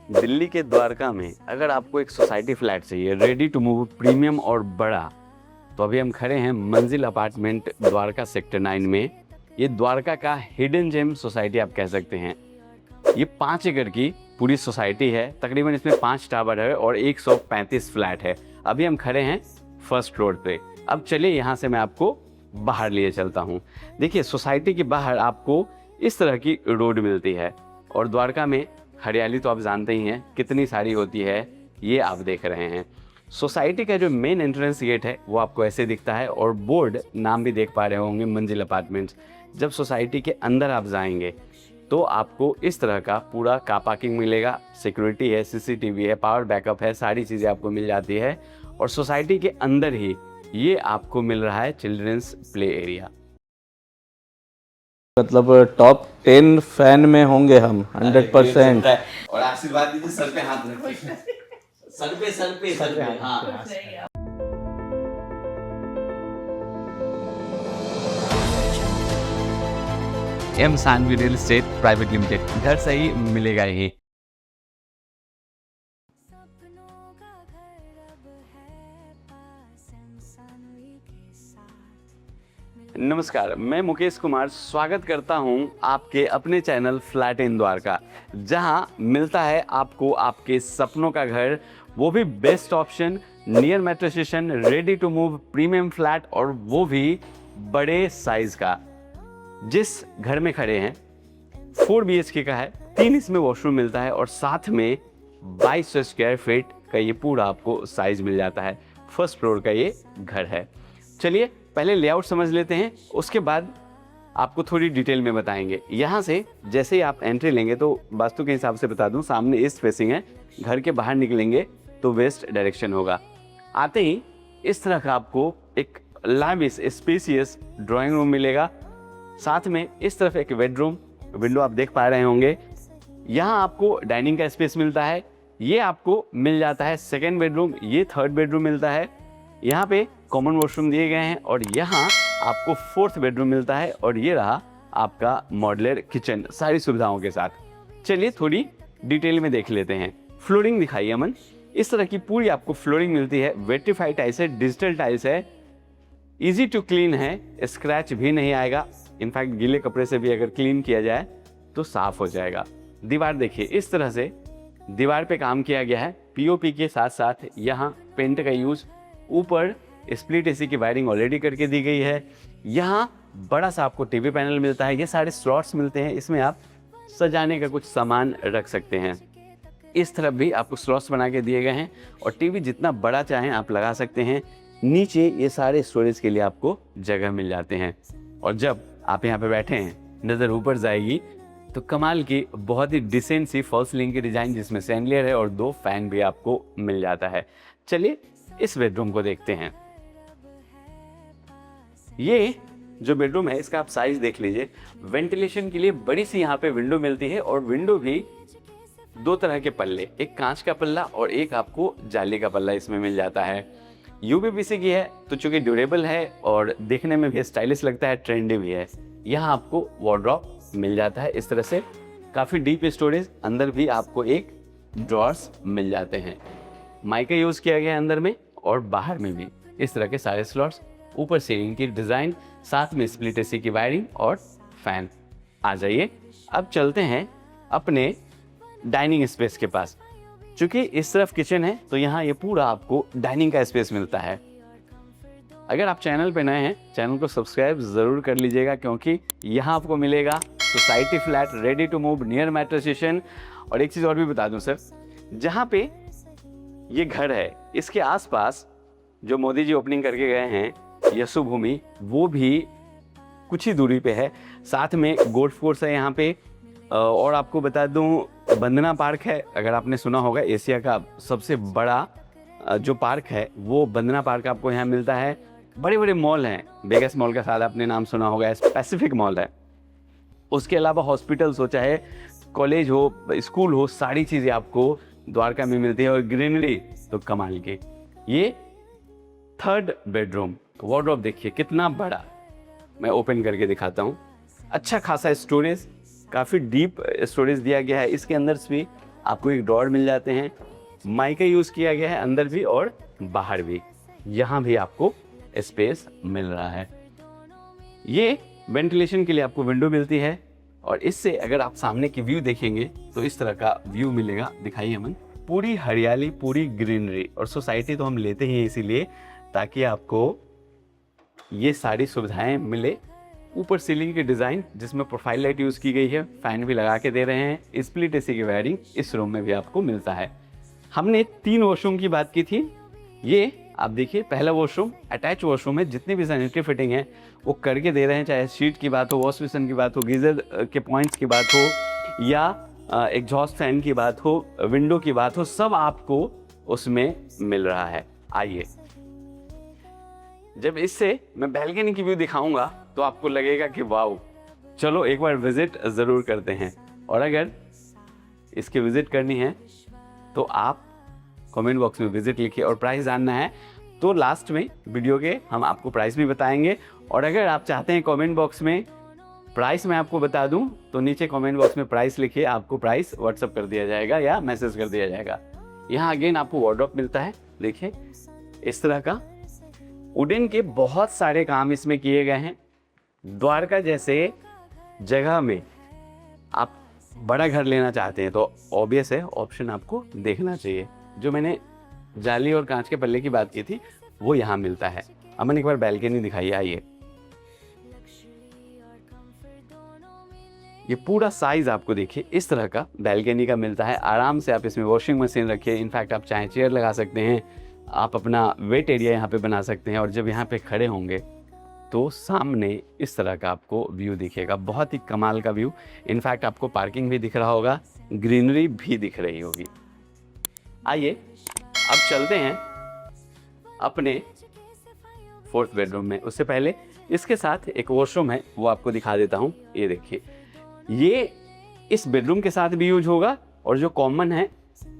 दिल्ली के द्वारका में अगर आपको एक सोसाइटी फ्लैट चाहिए रेडी टू मूव, प्रीमियम और बड़ा, तो अभी हम खड़े हैं मंजिल अपार्टमेंट द्वारका सेक्टर 9 में। ये द्वारका का हिडन जेम सोसाइटी आप कह सकते हैं। ये 5 एकड़ की पूरी सोसाइटी है, तकरीबन इसमें 5 टावर है और 135 फ्लैट है। अभी हम खड़े हैं फर्स्ट फ्लोर पे। अब चलिए यहाँ से मैं आपको बाहर लिए चलता हूँ। देखिए, सोसाइटी के बाहर आपको इस तरह की रोड मिलती है और द्वारका में हरियाली तो आप जानते ही हैं कितनी सारी होती है, ये आप देख रहे हैं। सोसाइटी का जो मेन एंट्रेंस गेट है वो आपको ऐसे दिखता है और बोर्ड नाम भी देख पा रहे होंगे, मंजिल अपार्टमेंट्स। जब सोसाइटी के अंदर आप जाएंगे तो आपको इस तरह का पूरा कार पार्किंग मिलेगा, सिक्योरिटी है, सीसीटीवी है, पावर बैकअप है, सारी चीज़ें आपको मिल जाती है। और सोसाइटी के अंदर ही ये आपको मिल रहा है चिल्ड्रंस प्ले एरिया। मतलब टॉप 10 फैन में होंगे हम 100%। और आशीर्वाद दीजिए, सर पे हाथ रखिए। सर पे हाँ। M Sanvi real estate private limited, घर से ही मिलेगा ये। नमस्कार, मैं मुकेश कुमार स्वागत करता हूं आपके अपने चैनल फ्लैट इन द्वारका, जहां मिलता है आपको आपके सपनों का घर, वो भी best option, near metro station, ready to move, premium flat, और वो भी बड़े साइज का। जिस घर में खड़े हैं 4 BHK का है, 3 इसमें वॉशरूम मिलता है और साथ में 2200 स्क्वायर फीट का ये पूरा आपको साइज मिल जाता है। फर्स्ट फ्लोर का ये घर है। चलिए पहले लेआउट समझ लेते हैं, उसके बाद आपको थोड़ी डिटेल में बताएंगे। यहाँ से जैसे ही आप एंट्री लेंगे तो वास्तु के हिसाब से बता दूं, सामने ईस्ट फेसिंग है, घर के बाहर निकलेंगे तो वेस्ट डायरेक्शन होगा। आते ही इस तरह का आपको एक लाविश स्पेसियस ड्राइंग रूम मिलेगा, साथ में इस तरफ एक बेडरूम, विंडो आप देख पा रहे होंगे। यहाँ आपको डाइनिंग का स्पेस मिलता है, ये आपको मिल जाता है सेकेंड बेडरूम, ये थर्ड बेडरूम मिलता है। यहाँ पे कॉमन वॉशरूम दिए गए हैं और यहाँ आपको 4th बेडरूम मिलता है और ये रहा आपका मॉड्यूलर किचन सारी सुविधाओं के साथ। चलिए थोड़ी डिटेल में देख लेते हैं। फ्लोरिंग दिखाइए अमन। इस तरह की पूरी आपको फ्लोरिंग मिलती है, वेट्रीफाइड टाइल्स है, डिजिटल टाइल्स है, इजी टू क्लीन है, स्क्रैच भी नहीं आएगा। इनफैक्ट गीले कपड़े से भी अगर क्लीन किया जाए तो साफ हो जाएगा। दीवार देखिए, इस तरह से दीवार पे काम किया गया है, पीओपी के साथ साथ यहाँ पेंट का यूज। ऊपर स्प्लिट एसी की वायरिंग ऑलरेडी करके दी गई है। यहाँ बड़ा सा आपको टीवी पैनल मिलता है, ये सारे स्लॉट्स मिलते हैं, इसमें आप सजाने का कुछ सामान रख सकते हैं। इस तरफ भी आपको स्लॉट्स बना के दिए गए हैं और टीवी जितना बड़ा चाहें आप लगा सकते हैं। नीचे ये सारे स्टोरेज के लिए आपको जगह मिल जाते हैं और जब आप यहाँ पे बैठे हैं नज़र ऊपर जाएगी तो कमाल की बहुत ही डिसेंट सी फॉल्स सीलिंग की डिज़ाइन, जिसमें सैंडलियर है और 2 फैन भी आपको मिल जाता है। चलिए इस बेडरूम को देखते हैं। ये जो बेडरूम है इसका आप साइज देख लीजिए। वेंटिलेशन के लिए बड़ी सी यहाँ पे विंडो मिलती है और विंडो भी 2 तरह के पल्ले, एक कांच का पल्ला और एक आपको जाली का पल्ला इसमें मिल जाता है। यूपीवीसी की है तो चूंकि ड्यूरेबल है और देखने में भी स्टाइलिश लगता है, ट्रेंडी भी है। यहाँ आपको वार्डरोब मिल जाता है इस तरह से, काफ़ी डीप स्टोरेज, अंदर भी आपको एक ड्रॉर्स मिल जाते हैं। माइका यूज़ किया गया है अंदर में और बाहर में भी इस तरह के सारे स्लॉट्स। ऊपर सीलिंग की डिज़ाइन, साथ में स्प्लिट एसी की वायरिंग और फैन। आ जाइए अब चलते हैं अपने डाइनिंग स्पेस के पास। चूँकि इस तरफ किचन है तो यहाँ ये पूरा आपको डाइनिंग का स्पेस मिलता है। अगर आप चैनल पे नए हैं, चैनल को सब्सक्राइब ज़रूर कर लीजिएगा, क्योंकि यहाँ आपको मिलेगा society flat, ready to move, near metro station. और एक चीज़ और भी बता दूँ सर, जहाँ पे ये घर है इसके आसपास जो मोदी जी ओपनिंग करके गए हैं यशु भूमि, वो भी कुछ ही दूरी पे है। साथ में गोल्फ कोर्स है यहाँ पे। और आपको बता दूँ बंदना पार्क है, अगर आपने सुना होगा एशिया का सबसे बड़ा जो पार्क है वो बंदना पार्क आपको यहाँ मिलता है। बड़े बड़े मॉल हैं, वेगस मॉल का साथ आपने नाम सुना होगा, पैसिफिक मॉल है। उसके अलावा हॉस्पिटल्स हो, चाहे कॉलेज हो, स्कूल हो, सारी चीज़ें आपको द्वारका में मिलती है। और ग्रीनरी तो कमाल की। ये 3rd बेडरूम, वार्डरोब देखिए कितना बड़ा, मैं ओपन करके दिखाता हूँ। अच्छा खासा स्टोरेज, काफ़ी डीप स्टोरेज दिया गया है। इसके अंदर भी आपको एक ड्रॉअर मिल जाते हैं। माइका यूज़ किया गया है अंदर भी और बाहर भी। यहाँ भी आपको स्पेस मिल रहा है। ये वेंटिलेशन के लिए आपको विंडो मिलती है और इससे अगर आप सामने की व्यू देखेंगे तो इस तरह का व्यू मिलेगा। दिखाइए अमन। पूरी हरियाली, पूरी ग्रीनरी। और सोसाइटी तो हम लेते ही हैं इसीलिए ताकि आपको ये सारी सुविधाएं मिले। ऊपर सीलिंग की डिज़ाइन जिसमें प्रोफाइल लाइट यूज़ की गई है, फ़ैन भी लगा के दे रहे हैं। स्प्लिट एसी की वायरिंग इस रूम में भी आपको मिलता है। हमने 3 वॉशरूम की बात की थी। ये आप देखिए पहला वॉशरूम अटैच वॉशरूम है। जितनी भी सैनिटरी फिटिंग है वो करके दे रहे हैं, चाहे शीट की बात हो, वॉश बेसिन की बात हो, गीज़र के पॉइंट्स की बात हो या एग्जॉस्ट फैन की बात हो, विंडो की बात हो, सब आपको उसमें मिल रहा है। आइए, जब इससे मैं बैल्कनी की व्यू दिखाऊंगा तो आपको लगेगा कि वाओ, चलो एक बार विजिट ज़रूर करते हैं। और अगर इसकी विजिट करनी है तो आप कमेंट बॉक्स में विजिट लिखिए और प्राइस जानना है तो लास्ट में वीडियो के हम आपको प्राइस भी बताएंगे। और अगर आप चाहते हैं कमेंट बॉक्स में प्राइस मैं आपको बता दूं तो नीचे कमेंट बॉक्स में प्राइस लिखिए, आपको प्राइस व्हाट्सअप कर दिया जाएगा या मैसेज कर दिया जाएगा। यहाँ अगेन आपको वार्डरोब मिलता है। देखिए इस तरह का वुडन के बहुत सारे काम इसमें किए गए हैं। द्वारका जैसे जगह में आप बड़ा घर लेना चाहते हैं तो ऑब्वियस है ऑप्शन आपको देखना चाहिए। जो मैंने जाली और कांच के पल्ले की बात की थी वो यहाँ मिलता है। अमन एक बार बैल्कनी दिखाइए। आइए, ये पूरा साइज आपको देखिए इस तरह का बैल्कनी का मिलता है। आराम से आप इसमें वॉशिंग मशीन रखिए। इनफैक्ट आप चाहे चेयर लगा सकते हैं, आप अपना वेट एरिया यहाँ पे बना सकते हैं। और जब यहाँ पे खड़े होंगे तो सामने इस तरह का आपको व्यू दिखेगा, बहुत ही कमाल का व्यू। इनफैक्ट आपको पार्किंग भी दिख रहा होगा, ग्रीनरी भी दिख रही होगी। आइए अब चलते हैं अपने 4th बेडरूम में। उससे पहले इसके साथ एक वॉशरूम है वो आपको दिखा देता हूँ। ये देखिए, ये इस बेडरूम के साथ भी यूज होगा और जो कॉमन है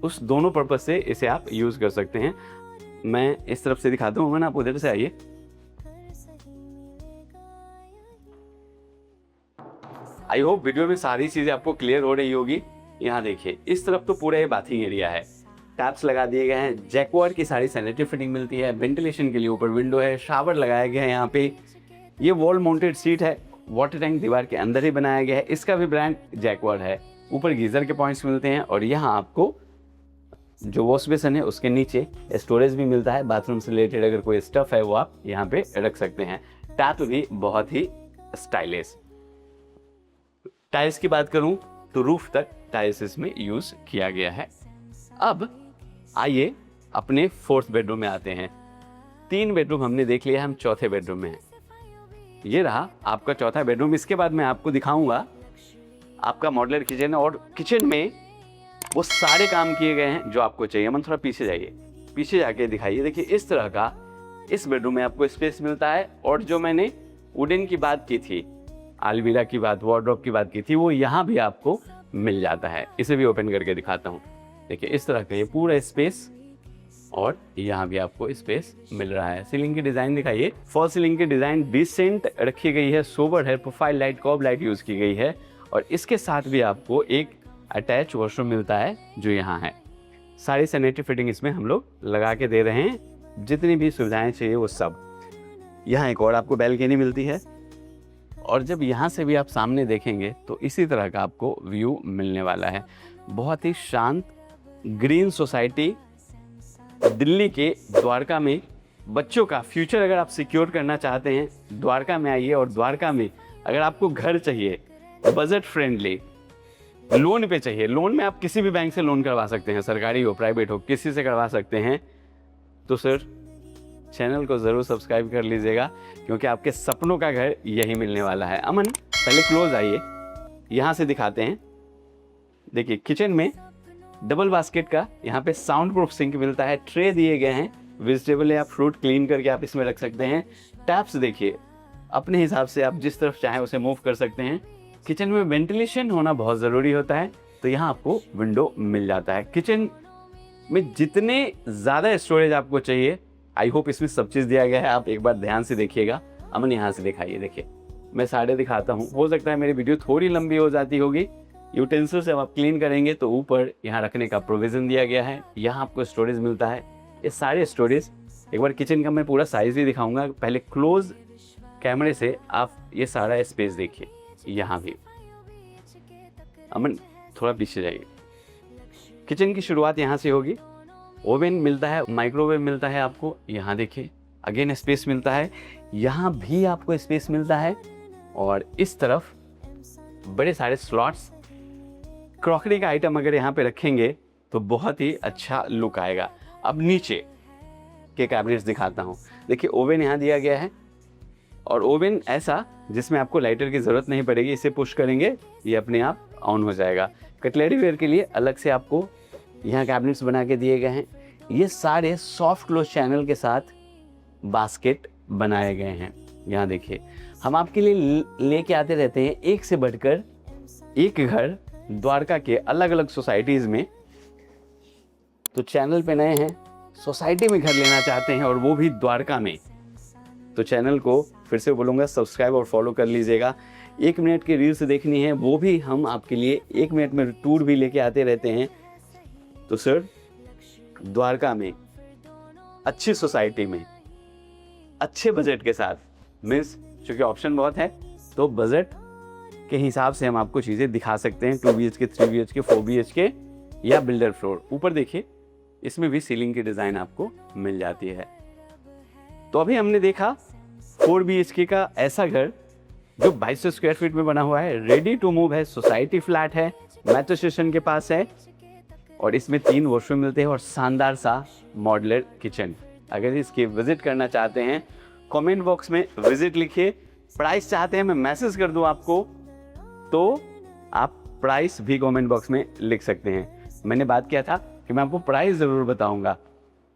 उस दोनों पर्पज से इसे आप यूज कर सकते हैं। मैं इस तरफ से दिखाता हूँ, ना आप उधर से आइए। आई होप वीडियो में सारी चीजें आपको क्लियर हो रही होगी। यहाँ देखिए इस तरफ तो पूरा ये बाथिंग एरिया है, टैप्स लगा दिए गए हैं, जैक्वार की सारी सैनिटरी फिटिंग मिलती है, वेंटिलेशन के लिए ऊपर विंडो है, शावर लगाया गया है यहाँ पे। ये वॉल माउंटेड सीट है, वाटर टैंक दीवार के अंदर ही बनाया गया है, इसका भी ब्रांड जैक्वार है। ऊपर गीजर के पॉइंट्स मिलते हैं और यहाँ आपको जो वॉश बेसिन है उसके नीचे स्टोरेज भी मिलता है। बाथरूम से रिलेटेड अगर कोई स्टफ है वो आप यहाँ पे रख सकते हैं। टैप भी बहुत ही स्टाइलिश। टाइल्स की बात करूं तो रूफ तक टाइल्स इसमें यूज किया गया है। अब आइए अपने 4th बेडरूम में आते हैं। 3 बेडरूम हमने देख लिया, हम 4थे बेडरूम में हैं। ये रहा आपका 4था बेडरूम। इसके बाद मैं आपको दिखाऊंगा आपका मॉड्यूलर किचन, और किचन में वो सारे काम किए गए हैं जो आपको चाहिए। मन थोड़ा पीछे जाइए, पीछे जाके दिखाइए। देखिए इस तरह का इस बेडरूम में आपको स्पेस मिलता है। और जो मैंने वुडन की बात की थी, अलमीरा की बात, वार्डरोब की बात की थी, वो यहाँ भी आपको मिल जाता है। इसे भी ओपन करके दिखाता हूँ। देखिए इस तरह का ये पूरा स्पेस, और यहाँ भी आपको स्पेस मिल रहा है। सीलिंग की डिज़ाइन दिखाइए। फॉल सीलिंग की डिज़ाइन डिसेंट रखी गई है, सोबर है, profile light, cob light use की गई है। और इसके साथ भी आपको एक अटैच वॉशरूम मिलता है जो यहाँ है। सारी सैनिटरी फिटिंग इसमें हम लोग लगा के दे रहे हैं, जितनी भी सुविधाएं चाहिए वो सब। यहाँ एक और आपको बैल्कनी मिलती है, और जब यहाँ से भी आप सामने देखेंगे तो इसी तरह का आपको व्यू मिलने वाला है। बहुत ही शांत ग्रीन सोसाइटी दिल्ली के द्वारका में। बच्चों का फ्यूचर अगर आप सिक्योर करना चाहते हैं, द्वारका में आइए। और द्वारका में अगर आपको घर चाहिए बजट फ्रेंडली, लोन पे चाहिए, लोन में आप किसी भी बैंक से लोन करवा सकते हैं, सरकारी हो प्राइवेट हो, किसी से करवा सकते हैं, तो सर चैनल को ज़रूर सब्सक्राइब कर लीजिएगा, क्योंकि आपके सपनों का घर यही मिलने वाला है। अमन पहले क्लोज आइए, यहाँ से दिखाते हैं। देखिए किचन में डबल बास्केट का यहाँ पे साउंड प्रूफ सिंक मिलता है, ट्रे दिए गए हैं, वेजिटेबल या फ्रूट क्लीन करके आप इसमें रख सकते हैं। टैप्स देखिए अपने हिसाब से आप जिस तरफ चाहें उसे मूव कर सकते हैं। किचन में वेंटिलेशन होना बहुत ज़रूरी होता है, तो यहाँ आपको विंडो मिल जाता है। किचन में जितने ज़्यादा स्टोरेज आपको चाहिए, आई होप इसमें सब चीज़ दिया गया है। आप एक बार ध्यान से देखिएगा। अमन यहाँ से दिखाइए। देखिए मैं साइडें दिखाता हूँ, हो सकता है मेरी वीडियो थोड़ी लंबी हो जाती होगी, यूटेंसिल्स जब आप क्लीन करेंगे तो ऊपर यहाँ रखने का प्रोविज़न दिया गया है। यहाँ आपको स्टोरेज मिलता है। ये सारे स्टोरेज, एक बार किचन का मैं पूरा साइज़ भी दिखाऊंगा। पहले क्लोज कैमरे से आप ये सारा स्पेस देखिए। यहाँ भी अमन थोड़ा पीछे जाइए। किचन की शुरुआत यहाँ से होगी। ओवन मिलता है, माइक्रोवेव मिलता है आपको। यहाँ देखिए अगेन स्पेस मिलता है। यहाँ भी आपको स्पेस मिलता है और इस तरफ बड़े सारे स्लॉट्स। क्रॉकरी का आइटम अगर यहाँ पे रखेंगे तो बहुत ही अच्छा लुक आएगा। अब नीचे के कैबिनेट्स दिखाता हूँ। देखिए ओवन यहाँ दिया गया है और ओवन ऐसा जिसमें आपको लाइटर की ज़रूरत नहीं पड़ेगी। इसे पुश करेंगे ये अपने आप ऑन हो जाएगा। कटलरी वेयर के लिए अलग से आपको यहाँ कैबिनेट्स बना के दिए गए हैं। ये सारे सॉफ्ट क्लोज चैनल के साथ बास्केट बनाए गए हैं। यहाँ देखिए हम आपके लिए लेके आते रहते हैं एक से बढ़कर एक घर द्वारका के अलग अलग सोसाइटीज़ में। तो चैनल पे नए हैं, सोसाइटी में घर लेना चाहते हैं और वो भी द्वारका में, तो चैनल को फिर से बोलूँगा सब्सक्राइब और फॉलो कर लीजिएगा। 1 मिनट की रील्स देखनी है वो भी हम आपके लिए 1 मिनट में टूर भी लेके आते रहते हैं। तो सर द्वारका में अच्छी सोसाइटी में अच्छे बजट के साथ, मीन्स चूँकि ऑप्शन बहुत है तो बजट के हिसाब से हम आपको चीज़ें दिखा सकते हैं। 2 BHK, 3 BHK, 4 BHK या बिल्डर फ्लोर। ऊपर देखिए इसमें भी सीलिंग की डिज़ाइन आपको मिल जाती है। तो अभी हमने देखा 4 BHK का ऐसा घर जो 2200 स्क्वायर फीट में बना हुआ है, रेडी टू मूव है, सोसाइटी फ्लैट है, मेट्रो स्टेशन के पास है और इसमें 3 वॉशरूम मिलते हैं और शानदार सा मॉड्यूलर किचन। अगर इसकी विजिट करना चाहते हैं कमेंट बॉक्स में विजिट लिखिए। प्राइस चाहते हैं मैं मैसेज कर दूं आपको तो आप प्राइस भी कमेंट बॉक्स में लिख सकते हैं। मैंने बात किया था कि मैं आपको प्राइस ज़रूर बताऊंगा।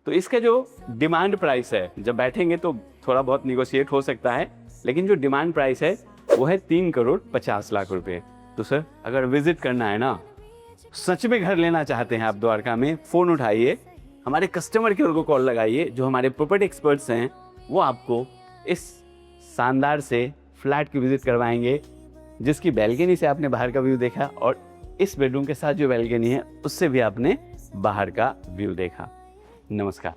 तो इसका जो डिमांड प्राइस है, जब बैठेंगे तो थोड़ा बहुत निगोशिएट हो सकता है, लेकिन जो डिमांड प्राइस है वो है 3,50,00,000 रुपये। तो सर अगर विजिट करना है ना, सच में घर लेना चाहते हैं आप द्वारका में, फ़ोन उठाइए, हमारे कस्टमर केयर को कॉल लगाइए। जो हमारे प्रॉपर्टी एक्सपर्ट्स हैं वो आपको इस शानदार से फ्लैट की विजिट करवाएंगे, जिसकी बैल्कनी से आपने बाहर का व्यू देखा और इस बेडरूम के साथ जो बैल्कनी है उससे भी आपने बाहर का व्यू देखा। नमस्कार।